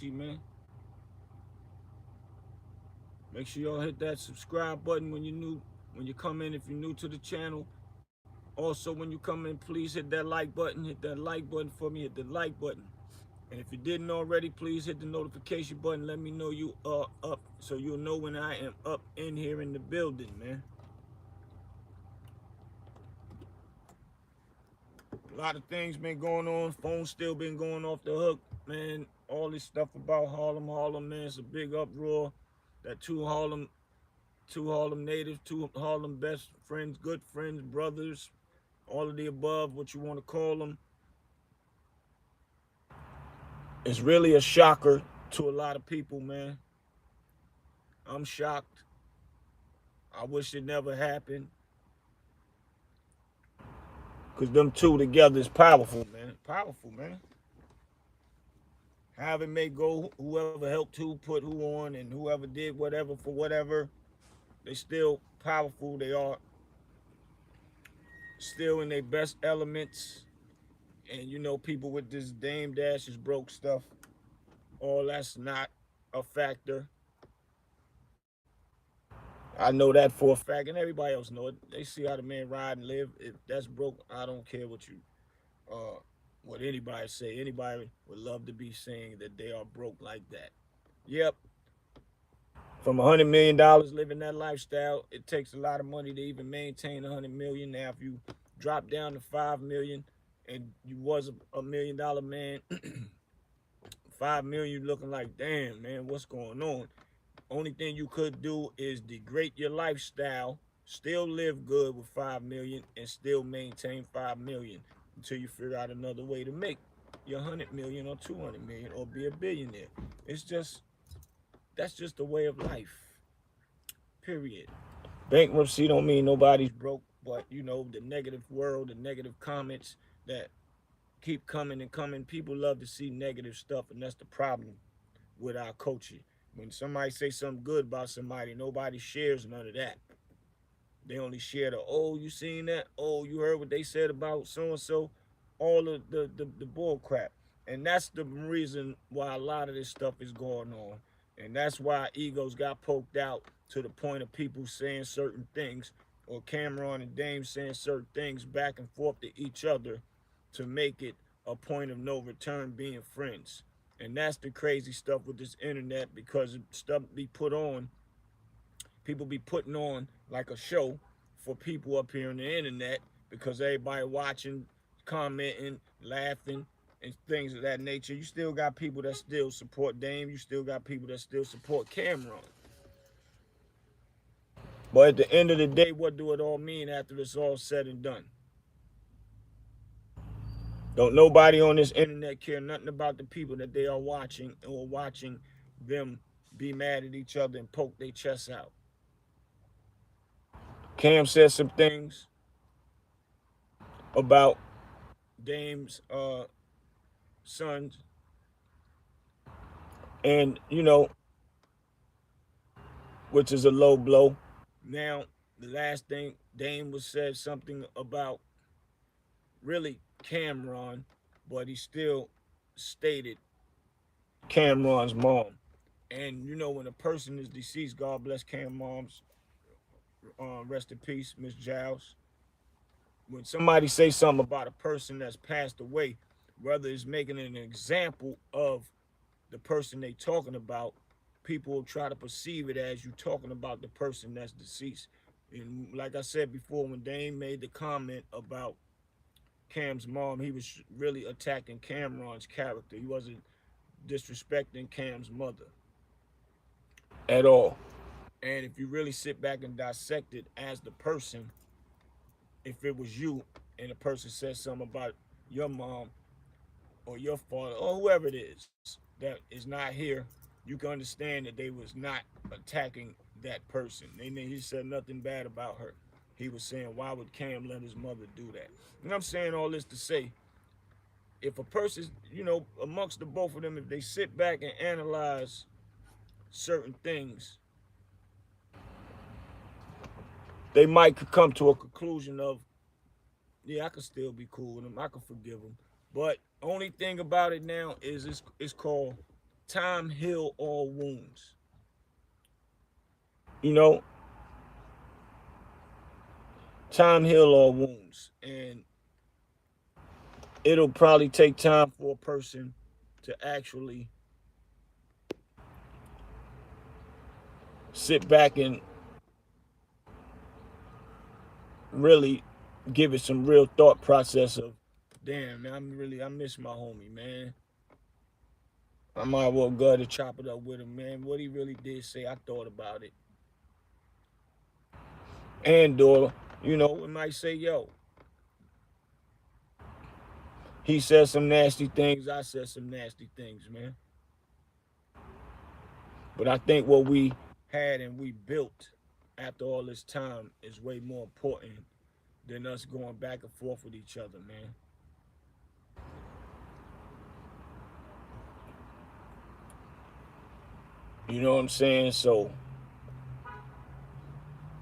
man. Make sure y'all hit that subscribe button when you come in. If you're new to the channel, also when you come in, please hit that like button. Hit that like button for me. Hit the like button. And if you didn't already, please hit the notification button. Let me know you are up, so you'll know when I am up in here in the building, man. A lot of things been going on. Phone's still been going off the hook, man. All this stuff about Harlem, man. It's a big uproar. That two Harlem natives, two Harlem best friends, good friends, brothers, all of the above, what you want to call them. It's really a shocker to a lot of people, man. I'm shocked. I wish it never happened. Because them two together is powerful, man. Powerful, man. However it may go, whoever helped who, put who on, and whoever did whatever for whatever, they still powerful. They are still in their best elements. And you know, people with this Dame Dash is broke stuff, all that's not a factor. I know that for a fact, and everybody else know it. They see how the man ride and live. If that's broke, I don't care uh, what anybody say. Anybody would love to be saying that they are broke like that. Yep, from $100 million living that lifestyle, it takes a lot of money to even maintain 100 million. Now, if you drop down to 5 million, and you was $1 million man, 5 million, you looking like, damn, man, what's going on? Only thing you could do is degrade your lifestyle, still live good with 5 million, and still maintain 5 million until you figure out another way to make your 100 million or 200 million or be a billionaire. It's just that's just the way of life. Period. Bankruptcy don't mean nobody's broke, but you know, the negative world, the negative comments that keep coming and coming. People love to see negative stuff, and that's the problem with our culture. When somebody say something good about somebody, nobody shares none of that. They only share the, oh, you seen that? Oh, you heard what they said about so and so? All of the bull crap. And that's the reason why a lot of this stuff is going on. And that's why egos got poked out to the point of people saying certain things, or Camron and Dame saying certain things back and forth to each other to make it a point of no return being friends. And that's the crazy stuff with this internet, because stuff be put on, people be putting on like a show for people up here on the internet, because everybody watching, commenting, laughing, and things of that nature. You still got people that still support Dame. You still got people that still support Camron. But at the end of the day, what do it all mean after it's all said and done? Don't nobody on this internet care nothing about the people that they are watching, or watching them be mad at each other and poke their chests out. Cam said some things about Dame's sons, and you know, which is a low blow. Now, the last thing, Dame was said something about really Camron, but he still stated Camron's mom. And you know, when a person is deceased, God bless Cam mom's, rest in peace, Miss Giles. When somebody say something about a person that's passed away, whether it's making an example of the person they talking about, people will try to perceive it as you talking about the person that's deceased. And like I said before, when Dame made the comment about Cam's mom, he was really attacking Camron's character. He wasn't disrespecting Cam's mother at all. And if you really sit back and dissect it as the person, if it was you and a person said something about your mom or your father or whoever it is that is not here, you can understand that they was not attacking that person. He said nothing bad about her. He was saying, why would Cam let his mother do that? And I'm saying all this to say, if a person, you know, amongst the both of them, if they sit back and analyze certain things, they might come to a conclusion of, yeah, I could still be cool with him. I could forgive him. But only thing about it now is it's called time heal all wounds. You know, time heal all wounds, and it'll probably take time for a person to actually sit back and really give it some real thought process of, damn man, I miss my homie, man. I might well go to chop it up with him, man. What he really did say, I thought about it. And or, we might say, yo, he said some nasty things, I said some nasty things, man. But I think what we had and we built after all this time is way more important than us going back and forth with each other, man. You know what I'm saying? So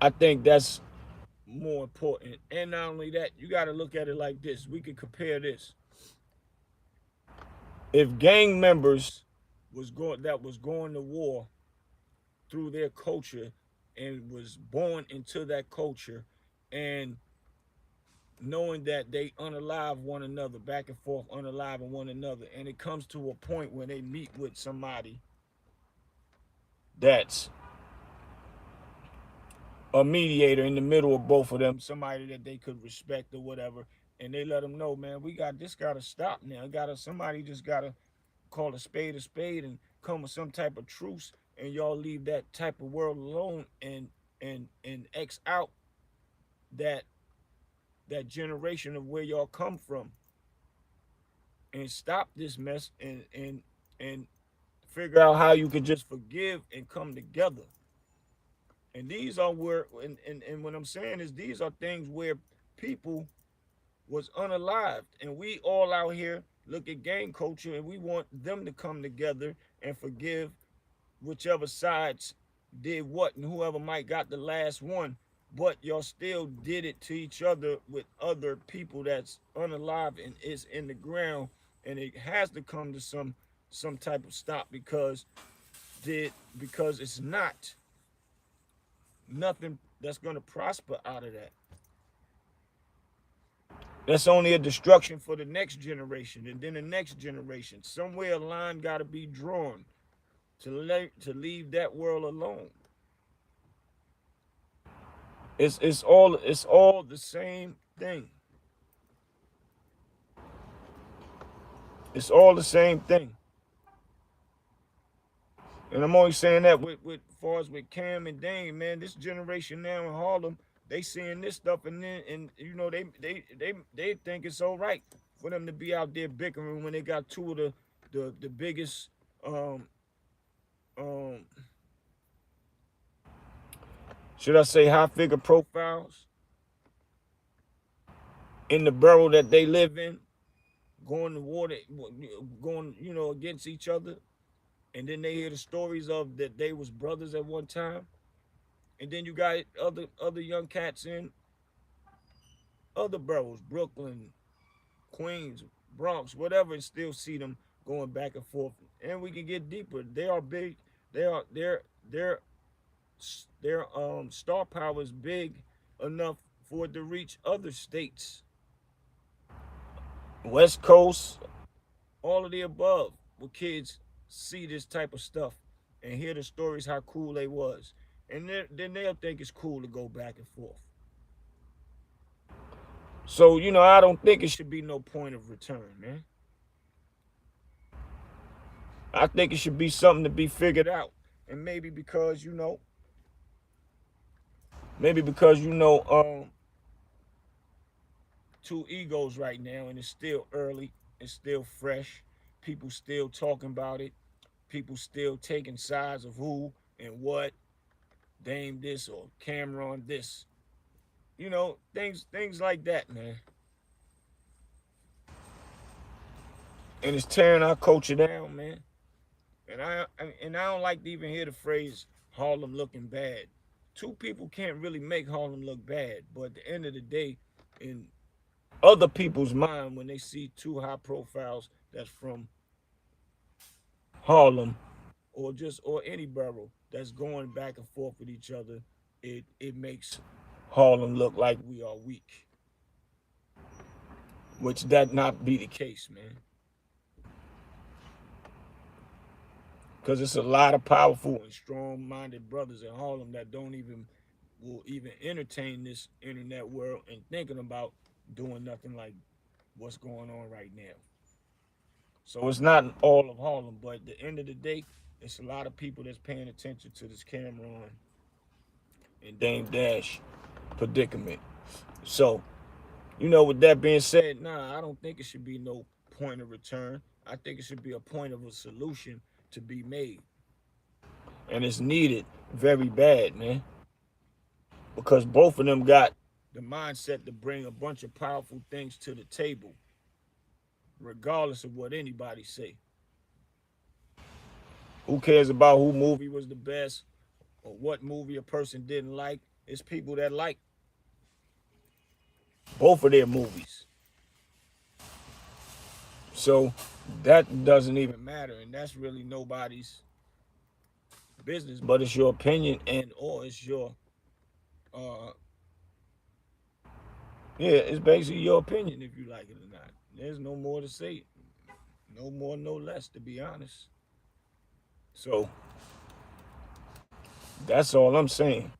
I think that's more important. And not only that, you got to look at it like this. We could compare this. If gang members was going to war through their culture and was born into that culture and knowing that they unalive one another, back and forth unaliving one another, and it comes to a point when they meet with somebody that's a mediator in the middle of both of them, somebody that they could respect or whatever, and they let them know, man, we got this, gotta stop now. Somebody just gotta call a spade and come with some type of truce, and y'all leave that type of world alone and X out that generation of where y'all come from and stop this mess and figure out how you could just forgive and come together. And these are where and what I'm saying is these are things where people was unalived, and we all out here look at gang culture and we want them to come together and forgive whichever sides did what, and whoever might got the last one, but y'all still did it to each other with other people that's unalive and is in the ground, and it has to come to some type of stop because it's not nothing that's going to prosper out of that. That's only a destruction for the next generation, and then the next generation. Somewhere a line got to be drawn to leave that world alone. It's all the same thing. It's all the same thing. And I'm only saying that with as far as with Cam and Dame, man, this generation now in Harlem, they seeing this stuff, and then they think it's all right for them to be out there bickering when they got two of the biggest um should I say high figure profiles in the borough that they live in, going to war, going against each other, and then they hear the stories of that they was brothers at one time, and then you got other young cats in other boroughs, Brooklyn, Queens, Bronx, whatever, and still see them going back and forth. And we can get deeper. They are big. They are their star power is big enough for it to reach other states, West Coast, all of the above, where kids see this type of stuff and hear the stories how cool they was, and then they'll think it's cool to go back and forth. So I don't think it should be no point of return, man. I think it should be something to be figured out, and maybe because two egos right now, and it's still early, it's still fresh. People still talking about it. People still taking sides of who and what, Dame this or Camron this. Things like that, man. And it's tearing our culture down, man. And I don't like to even hear the phrase Harlem looking bad. Two people can't really make Harlem look bad, but at the end of the day, in other people's mind, when they see two high profiles that's from Harlem, or any borough that's going back and forth with each other, it makes Harlem look like we are weak, which that not be the case, man. Because it's a lot of powerful and strong-minded brothers in Harlem that don't even will even entertain this internet world and thinking about doing nothing like what's going on right now. So it's not all of Harlem, but at the end of the day, it's a lot of people that's paying attention to this Camron and Dame Dash predicament. So, with that being said, nah, I don't think it should be no point of return. I think it should be a point of a solution to be made. And it's needed very bad, man. Because both of them got the mindset to bring a bunch of powerful things to the table, regardless of what anybody say. Who cares about who movie was the best or what movie a person didn't like? It's people that like both of their movies. So that doesn't even matter, and that's really nobody's business, but it's your opinion and or it's your uh yeah, it's basically your opinion if you like it or not. There's no more to say. No more, no less, to be honest. So that's all I'm saying.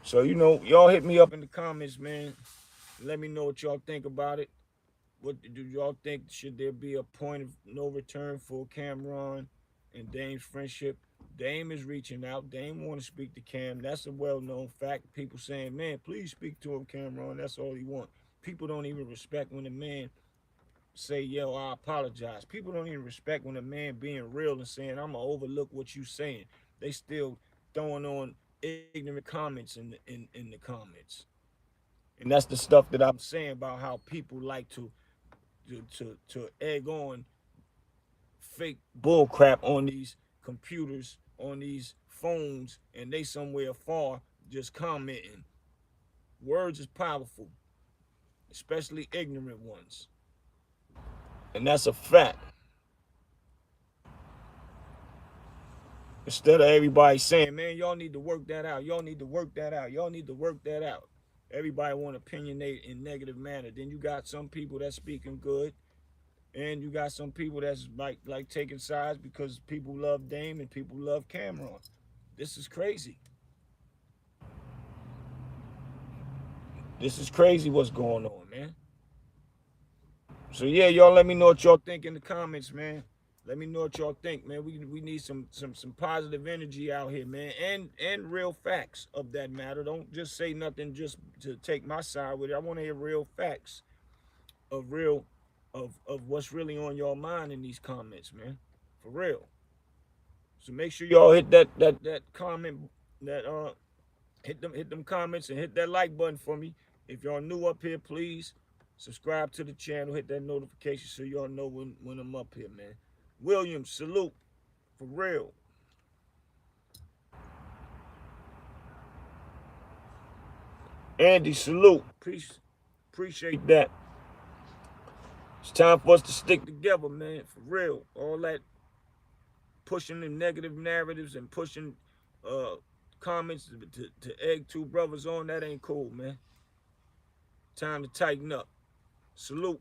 So y'all hit me up in the comments, man. Let me know what y'all think about it. What do y'all think? Should there be a point of no return for Camron and Dame's friendship? Dame is reaching out. Dame want to speak to Cam. That's a well-known fact. People saying, man, please speak to him, Camron. That's all he want. People don't even respect when a man say, yo, I apologize. People don't even respect when a man being real and saying, I'm gonna overlook what you saying. They still throwing on ignorant comments in the comments. And that's the stuff that I'm saying about how people like to egg on fake bullcrap on these computers, on these phones, and they somewhere far just commenting. Words is powerful, especially ignorant ones. And that's a fact. Instead of everybody saying, man, y'all need to work that out. Y'all need to work that out. Y'all need to work that out. Everybody want to opinionate in negative manner. Then you got some people that's speaking good, and you got some people that's like taking sides because people love Dame and people love Camron. This is crazy. This is crazy what's going on, man. So yeah, y'all let me know what y'all think in the comments, man. Let me know what y'all think, man. We need some positive energy out here, man, and real facts of that matter. Don't just say nothing just to take my side with it. I want to hear real facts of real of what's really on your mind in these comments, man. For real. So make sure y'all hit that comment that hit them comments and hit that like button for me. If y'all new up here, please subscribe to the channel, hit that notification so y'all know when I'm up here, man. William, salute. For real. Andy, salute. Peace. Appreciate that. It's time for us to stick together, man. For real. All that pushing the negative narratives and pushing uh comments to egg two brothers on, that ain't cool, man. Time to tighten up. Salute.